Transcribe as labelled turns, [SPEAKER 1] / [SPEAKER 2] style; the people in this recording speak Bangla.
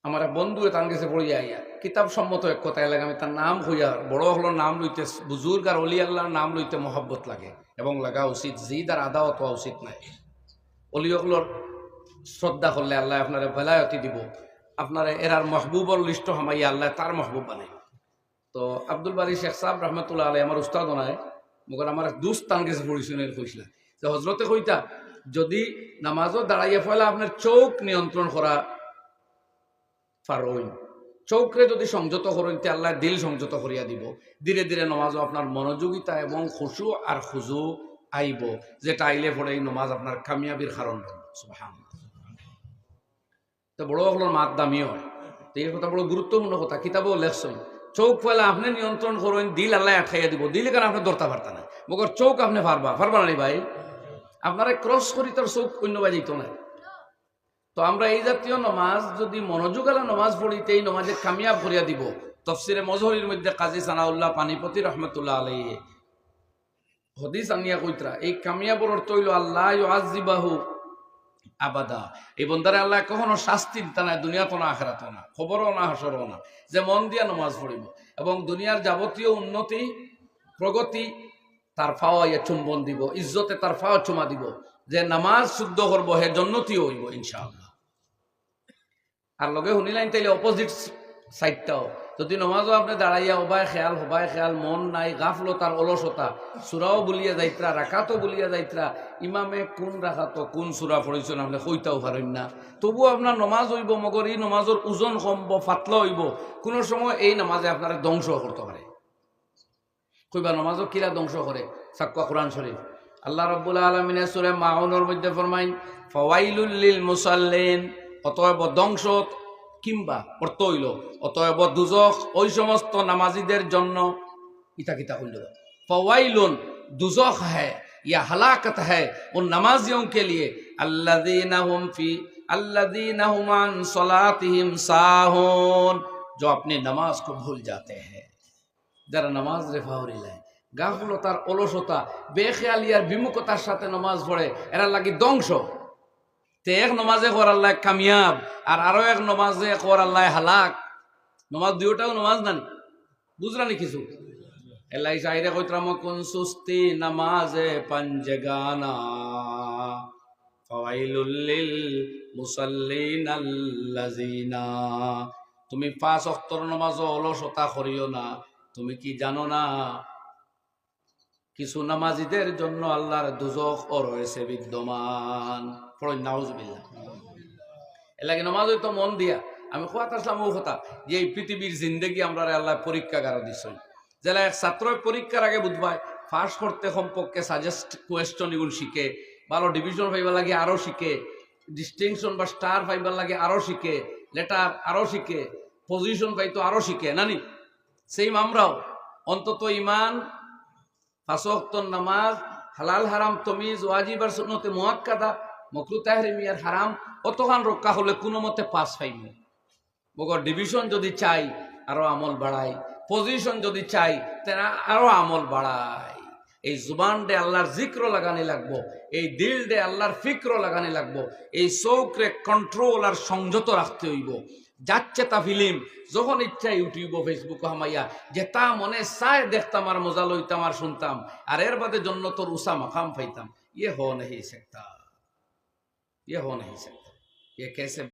[SPEAKER 1] আমার এক বন্ধু তার কাছে পড়িয়া আইয়া কিতাব সম্মত এক কথায় লাগে আমি তার নাম হইয়া বড় হলো নাম লইতে বুজুর্গ আর অলি আল্লাহর নাম লইতে মহব্বত লাগে এবং লাগা উচিত জিদ আর আদা অত উচিত নাই। অলি হলোর শ্রদ্ধা করলে আল্লাহ আপনার বেলায়তি দিব, আপনার এরার মহবুবর লিস্ট হামাইয়া আল্লাহ তার মহবুব বানাই। তো আব্দুল বারী শেখ সাহেব রহমতুল্লাহ আলাই আমার উস্তাদ নাই মগর আমার এক দুস্ত তান গেছে পড়িছিল কইসলা যে হজরতে কইতা যদি নামাজও দাঁড়াইয়া ফেলা আপনার চোখ নিয়ন্ত্রণ করা পারইন, চোখরে যদি সংযত করেন তে আল্লাহ দিল সংযত করিয়া দিব। ধীরে ধীরে নমাজও আপনার মনোযোগিতা এবং খুশু আর খুজু আইব, যেটা আইলে পরে এই নমাজ আপনার কামিয়াবির কারণ সুবহানাল্লাহ। তো বড় হলোর মাত দামিও হয়, তো এই কথা বড় গুরুত্বপূর্ণ কথা, কিতাবও লেখছেন। চোখ ফেলা আপনি নিয়ন্ত্রণ করেন, দিল আল্লাহ আঠাইয়া দিব, দিলে কেন আপনি ধরতে পারতা না, মগর চোখ আপনি পারবা না ভাই, আপনারা ক্রস করি তার চোখ অন্য বাই যেত না। তো আমরা এই জাতীয় নমাজ যদি মনোযোগালা নমাজ পড়িতে এই নমাজে কামিয়াব করিয়া দিব। তফসিরে মজহরির মধ্যে কাজী সানাউল্লাহ পানিপতি রহমতুল্লাহ আলাইহি হদিস আনিয়া কইতরা এই কামিয়াবর অর্থ হইল আল্লাহ ইউআযিবাহু আবাদা, এই বন্দারে আল্লাহ কখনো শাস্তি দিতে না, দুনিয়া তো না আখিরাত না, খবরও না হাসরও না, যে মন দিয়া নমাজ পড়িব এবং দুনিয়ার যাবতীয় উন্নতি প্রগতি তার ফাওয়াইয়া চুম্বন দিব, ইজ্জতে তার ফাওয়া চুমা দিব, যে নামাজ শুদ্ধ করবো হে জন্নতিও হইব ইনশাআল্লাহ। আর লগে শুনিলাইন তাইলে অপোজিট সাইডটাও, যদি নমাজও আপনি দাঁড়াইয়া হবায় খেয়াল মন নাই, গাফলতার অলসতা, সুরাও বলিয়া যাইত্রা, রাখাতো বলিয়া যাইত্রা, ইমামে কোন রাখাতো কোন সুরা পড়েছেন আপনি কইতাও পারেন না, তবুও আপনার নমাজ হইব, মগর এই নমাজের ওজন কমব, পাতলা হইব, কোনো সময় এই নামাজে আপনার ধ্বংস করতে পারে। কইবা নমাজও কিরা ধ্বংস করে, সাক্কা কোরআন শরীফ আল্লাহ রাব্বুল আলামিনের সূরা মাউনের মধ্যে ফরমাইন ফাওয়াইলুল লিল মুসাল্লিন, অতএব ধ্বংস কিংবা অর্থ হইল অতএব দুজখ ওই সমস্ত নামাজিদের জন্য। ইতা কিতা হইল ফাওয়াইলুন দুজখ है या हलाकत है उन नमाजियों के लिए अल्लज़ीना हुम अन सलातिहिम साहुन, जो अपनी नमाज को भूल जाते हैं। যারা নামাজ রেফাউরি লাই গাফলতার অলসতা বেখেয়ালিয়ার বিমুখতার সাথে নামাজ পড়ে, এরা লাগি ধ্বংস। তে এক নমাজে করার লাই কামিয়াব আর আরো এক নমাজে করার লাই হালাক। নমাজ দুইটাও নমাজ নানি, বুঝরানি কিছু এলাই চাইরে কইতরাম কোন সুস্তি নামাজে পাঞ্জেগানা ফাওয়াইলুল লিল মুসাল্লিনাল্লাযিনা, তুমি 5 ওয়াক্তের নামাজও অলসতা করিও না। তুমি কি জানো না কিছু নামাজিদের জন্য আল্লাহর দুজখ ও রয়েছে বিদ্যমান। পড়ুন নাউজুবিল্লাহ। এর লাগে নামাজ হইতো মন দিয়া। আমি কোয়াত আসলাম ও কথা যে এই পৃথিবীর জিন্দেগি আমরা আল্লাহ পরীক্ষাগার দিচ্ছেন, যেটা এক ছাত্র পরীক্ষার আগে বুঝবাই পাস করতে কমপক্ষে সাজেস্ট কোয়েশ্চন এগুলো শিখে, ভালো ডিভিশন পাইবার লাগে আরো শিখে, ডিস্টিংশন বা স্টার পাইবার লাগে আরো শিখে, লেটার আরো শিখে, পজিশন পাইতো আরো শিখে নানি। সেই আমরাও অন্তত ইমান, 5 ওয়াক্তের নামাজ, হালাল হারাম তমিজ, ওয়াজিব আর সুন্নতে মুআক্কাদা, মাকরুহ তাহরিমি আর হারাম অতখান রক্ষা হলে কোনো মতে পাস পাইব। মগর ডিভিশন যদি চাই আরো আমল বাড়াই, পজিশন যদি চাই তারা আরো আমল বাড়াই। এই জুবান ডে আল্লাহর জিক্র লাগানি লাগবো, এই দিল ডে আল্লাহর ফিক্র লাগানি লাগবো, এই চৌকরে কন্ট্রোল আর সংযত রাখতে হইব। যাচ্ছে তা ফিল্ম যখন ইচ্ছা ইউটিউব ফেসবুক হামাইয়া যে তা মনে চায় দেখতাম আর মজা লইতাম আর শুনতাম, আর এর বাদে জন্য তোর উষা মাকাম পাইতাম। ইয়ে হো नहीं सकता, ये कैसे